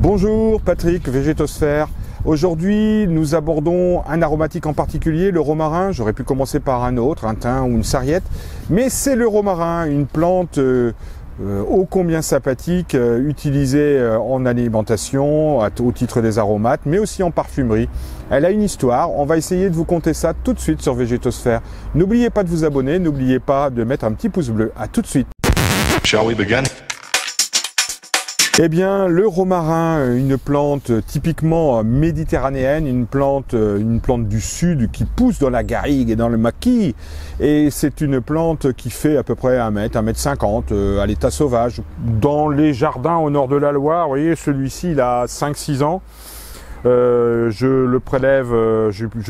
Bonjour, Patrick, Végétosphère. Aujourd'hui, nous abordons un aromatique en particulier, le romarin. J'aurais pu commencer par un autre, un thym ou une sarriette. Mais c'est le romarin, une plante ô combien sympathique, utilisée en alimentation, au titre des aromates, mais aussi en parfumerie. Elle a une histoire. On va essayer de vous conter ça tout de suite sur Végétosphère. N'oubliez pas de vous abonner, n'oubliez pas de mettre un petit pouce bleu. À tout de suite. Shall we begin? Eh bien, le romarin, une plante typiquement méditerranéenne, une plante du sud qui pousse dans la garrigue et dans le maquis. Et c'est une plante qui fait à peu près 1 mètre, 1,50 m à l'état sauvage. Dans les jardins au nord de la Loire, vous voyez, celui-ci, il a 5-6 ans. Je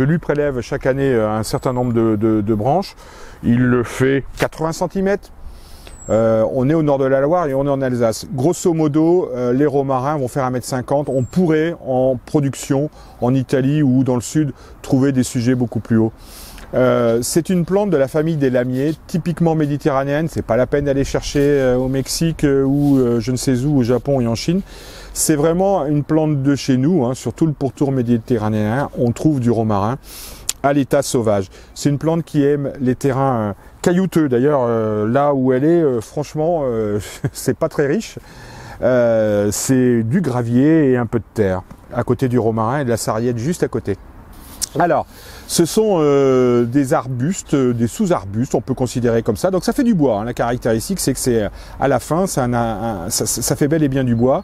lui prélève chaque année un certain nombre de branches. Il le fait 80 cm. On est au nord de la Loire et on est en Alsace. Grosso modo, les romarins vont faire 1,50 m. On pourrait, en production, en Italie ou dans le sud, trouver des sujets beaucoup plus hauts. C'est une plante de la famille des lamiers, typiquement méditerranéenne. C'est pas la peine d'aller chercher au Mexique ou je ne sais où, au Japon et en Chine. C'est vraiment une plante de chez nous, hein, sur tout le pourtour méditerranéen. On trouve du romarin à l'état sauvage. C'est une plante qui aime les terrains caillouteux. D'ailleurs, là où elle est, franchement, c'est pas très riche. C'est du gravier et un peu de terre à côté du romarin et de la sarriette juste à côté. Alors, ce sont des arbustes, des sous-arbustes, on peut considérer comme ça. Donc ça fait du bois, hein. La caractéristique, c'est que c'est à la fin, ça fait bel et bien du bois.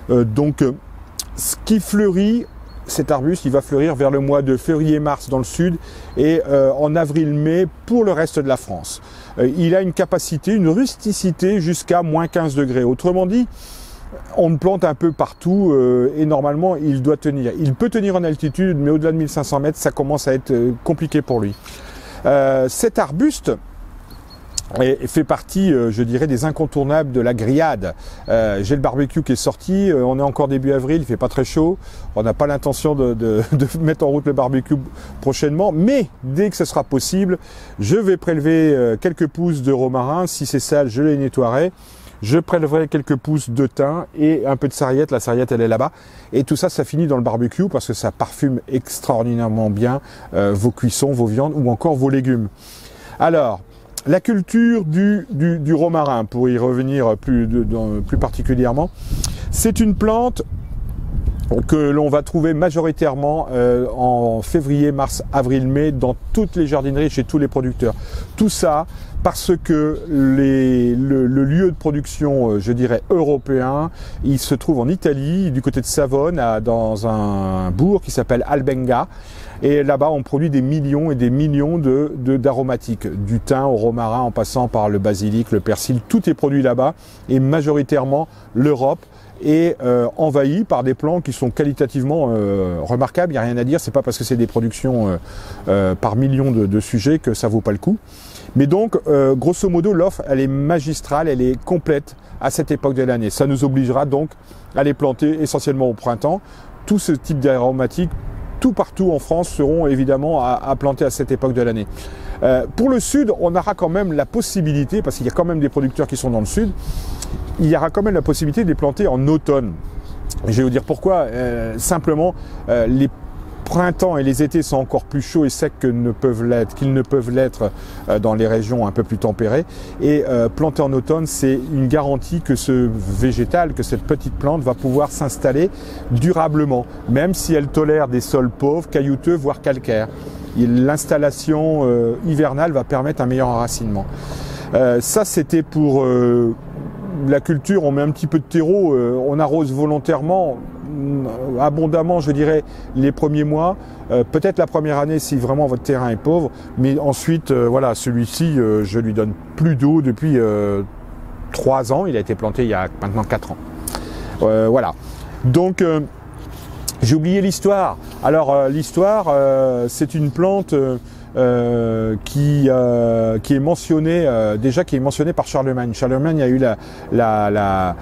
Ce qui fleurit, cet arbuste, il va fleurir vers le mois de février-mars dans le sud et en avril-mai pour le reste de la France. Il a une capacité, une rusticité jusqu'à moins 15 degrés. Autrement dit, on le plante un peu partout et normalement il doit tenir. Il peut tenir en altitude, mais au-delà de 1500 mètres, ça commence à être compliqué pour lui. Cet arbuste fait partie, je dirais, des incontournables de la grillade. J'ai le barbecue qui est sorti, on est encore début avril, il fait pas très chaud, on n'a pas l'intention de mettre en route le barbecue prochainement, mais dès que ce sera possible, je vais prélever quelques pousses de romarin. Si c'est sale, je les nettoierai. Je prélèverai quelques pousses de thym et un peu de sarriette. La sarriette, elle est là-bas. Et tout ça, ça finit dans le barbecue parce que ça parfume extraordinairement bien vos cuissons, vos viandes ou encore vos légumes. Alors, la culture du romarin, pour y revenir plus particulièrement, c'est une plante que l'on va trouver majoritairement en février, mars, avril, mai dans toutes les jardineries, chez tous les producteurs. Tout ça parce que le lieu de production, je dirais, européen, il se trouve en Italie, du côté de Savone, dans un bourg qui s'appelle Albenga. Et là-bas, on produit des millions et des millions d'aromatiques, du thym au romarin, en passant par le basilic, le persil, tout est produit là-bas. Et majoritairement, l'Europe est envahie par des plants qui sont qualitativement remarquables. Il n'y a rien à dire, c'est pas parce que c'est des productions par millions de sujets que ça vaut pas le coup. Mais donc, grosso modo, l'offre, elle est magistrale, elle est complète à cette époque de l'année. Ça nous obligera donc à les planter essentiellement au printemps. Tout ce type d'aromatiques, tout partout en France, seront évidemment à planter à cette époque de l'année. Pour le sud, on aura quand même la possibilité, parce qu'il y a quand même des producteurs qui sont dans le sud, il y aura quand même la possibilité de les planter en automne. Je vais vous dire pourquoi. Simplement, les printemps et les étés sont encore plus chauds et secs qu'ils ne peuvent l'être dans les régions un peu plus tempérées. Et planter en automne, c'est une garantie que ce végétal, que cette petite plante va pouvoir s'installer durablement, même si elle tolère des sols pauvres, caillouteux, voire calcaires. L'installation hivernale va permettre un meilleur enracinement. Ça, c'était pour la culture. On met un petit peu de terreau, on arrose volontairement, abondamment, je dirais, les premiers mois, peut-être la première année si vraiment votre terrain est pauvre, mais ensuite, voilà, celui-ci, je lui donne plus d'eau depuis 3 ans, il a été planté il y a maintenant 4 ans. Voilà, donc j'ai oublié l'histoire. Alors l'histoire, c'est une plante qui est mentionné déjà, qui est mentionné par Charlemagne. Charlemagne a eu la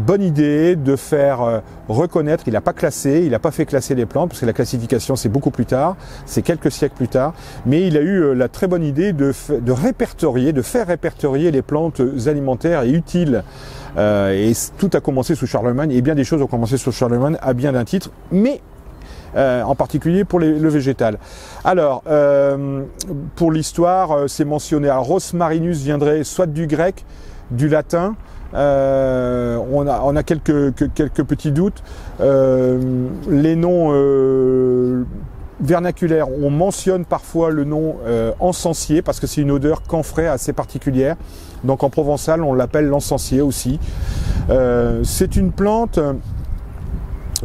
bonne idée de faire reconnaître. Il n'a pas classé, il n'a pas fait classer les plantes parce que la classification c'est beaucoup plus tard, c'est quelques siècles plus tard. Mais il a eu la très bonne idée de répertorier, de faire répertorier les plantes alimentaires et utiles. Et tout a commencé sous Charlemagne, et bien des choses ont commencé sous Charlemagne à bien d'un titre, mais en particulier pour le végétal. Alors, pour l'histoire, c'est mentionné. Alors, Rosmarinus viendrait soit du grec, du latin. On a quelques petits doutes. Les noms vernaculaires, on mentionne parfois le nom encensier parce que c'est une odeur camphrée assez particulière. Donc en provençal, on l'appelle l'encensier aussi. C'est une plante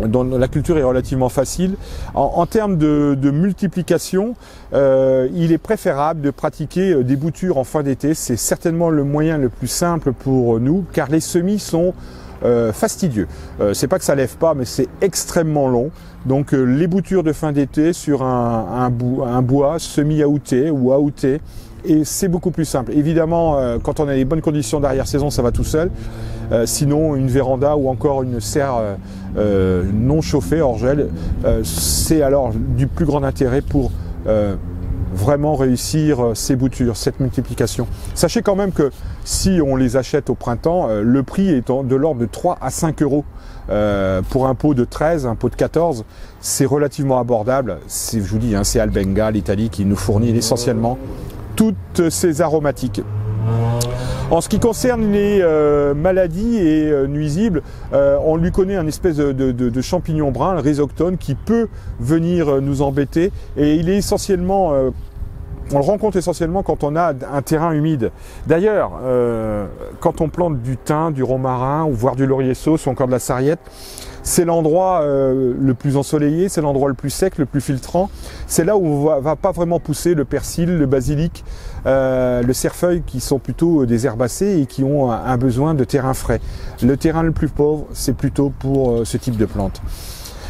dont la culture est relativement facile. En termes de multiplication, il est préférable de pratiquer des boutures en fin d'été. C'est certainement le moyen le plus simple pour nous, car les semis sont fastidieux. C'est pas que ça lève pas, mais c'est extrêmement long. Donc les boutures de fin d'été sur un bois semi-aouté ou aouté, et c'est beaucoup plus simple. Évidemment, quand on a les bonnes conditions d'arrière-saison, ça va tout seul. Sinon, une véranda ou encore une serre non chauffée hors gel, c'est alors du plus grand intérêt pour vraiment réussir ces boutures, cette multiplication. Sachez quand même que si on les achète au printemps, le prix est de l'ordre de 3 à 5 euros. Pour un pot de 13, un pot de 14, c'est relativement abordable. Je vous dis, hein, c'est Albenga, l'Italie, qui nous fournit essentiellement toutes ces aromatiques. En ce qui concerne les maladies et nuisibles, on lui connaît un espèce de champignon brun, le rhizoctone, qui peut venir nous embêter, et il est essentiellement, on le rencontre essentiellement quand on a un terrain humide. D'ailleurs, quand on plante du thym, du romarin, ou voire du laurier sauce, ou encore de la sarriette, c'est l'endroit le plus ensoleillé, c'est l'endroit le plus sec, le plus filtrant. C'est là où on va pas vraiment pousser le persil, le basilic, le cerfeuil, qui sont plutôt des herbacées et qui ont un besoin de terrain frais. Le terrain le plus pauvre, c'est plutôt pour ce type de plante.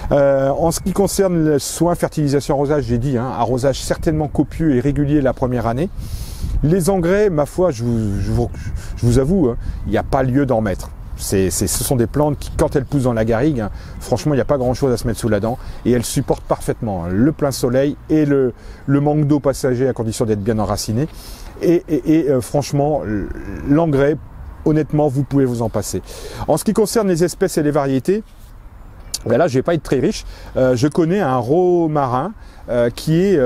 En ce qui concerne le soin, fertilisation, arrosage, j'ai dit, hein, arrosage certainement copieux et régulier la première année. Les engrais, ma foi, je vous avoue, hein, il n'y a pas lieu d'en mettre. Ce sont des plantes qui, quand elles poussent dans la garrigue, hein, franchement, il n'y a pas grand-chose à se mettre sous la dent, et elles supportent parfaitement le plein soleil et le manque d'eau passager à condition d'être bien enracinées. Et franchement, l'engrais, honnêtement, vous pouvez vous en passer. En ce qui concerne les espèces et les variétés, ben là, je ne vais pas être très riche. Je connais un romarin qui est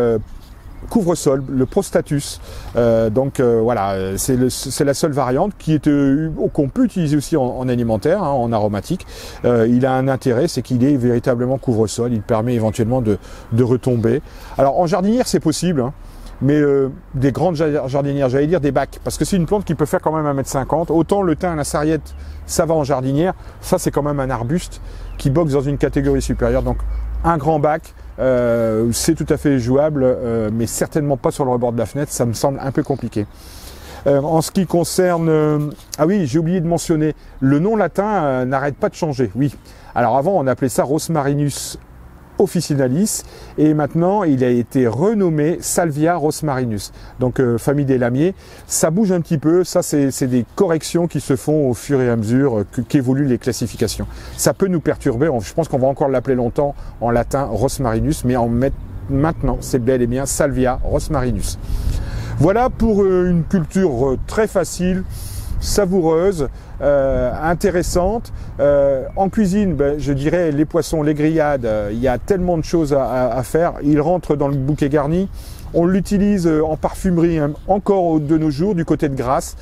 couvre-sol, le Prostatus. Voilà, c'est la seule variante qu'on peut utiliser aussi en alimentaire, hein, en aromatique. Il a un intérêt, c'est qu'il est véritablement couvre-sol. Il permet éventuellement de retomber. Alors en jardinière, c'est possible, hein, mais des grandes jardinières, j'allais dire des bacs, parce que c'est une plante qui peut faire quand même 1,50 m. Autant le thym, la sarriette, ça va en jardinière. Ça, c'est quand même un arbuste qui boxe dans une catégorie supérieure. Donc un grand bac, c'est tout à fait jouable, mais certainement pas sur le rebord de la fenêtre, ça me semble un peu compliqué. En ce qui concerne... ah oui, j'ai oublié de mentionner, le nom latin n'arrête pas de changer, oui. Alors avant, on appelait ça Rosmarinus officinalis, et maintenant il a été renommé Salvia rosmarinus, donc famille des lamiers. Ça bouge un petit peu, ça c'est des corrections qui se font au fur et à mesure qu'évoluent les classifications. Ça peut nous perturber, je pense qu'on va encore l'appeler longtemps en latin rosmarinus, mais maintenant c'est bel et bien Salvia rosmarinus. Voilà pour une culture très facile, savoureuse, intéressante. En cuisine, ben, je dirais les poissons, les grillades, il y a tellement de choses à faire. Ils rentrent dans le bouquet garni. On l'utilise en parfumerie, hein, encore de nos jours, du côté de Grasse,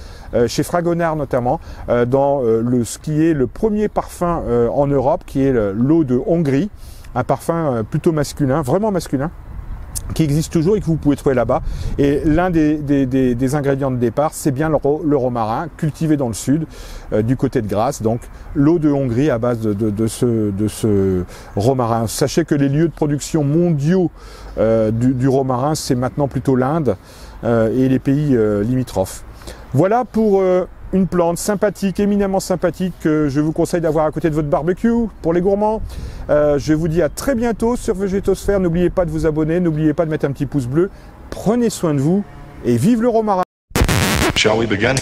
chez Fragonard notamment, dans ce qui est le premier parfum en Europe, qui est l'eau de Hongrie, un parfum plutôt masculin, vraiment masculin, qui existe toujours et que vous pouvez trouver là-bas. Et l'un des ingrédients de départ, c'est bien le romarin, cultivé dans le sud, du côté de Grasse. Donc l'eau de Hongrie à base de ce romarin. Sachez que les lieux de production mondiaux du romarin, c'est maintenant plutôt l'Inde et les pays limitrophes. Voilà pour une plante sympathique, éminemment sympathique, que je vous conseille d'avoir à côté de votre barbecue pour les gourmands. Je vous dis à très bientôt sur Végétosphère. N'oubliez pas de vous abonner, n'oubliez pas de mettre un petit pouce bleu. Prenez soin de vous et vive le romarin. Shall we begin?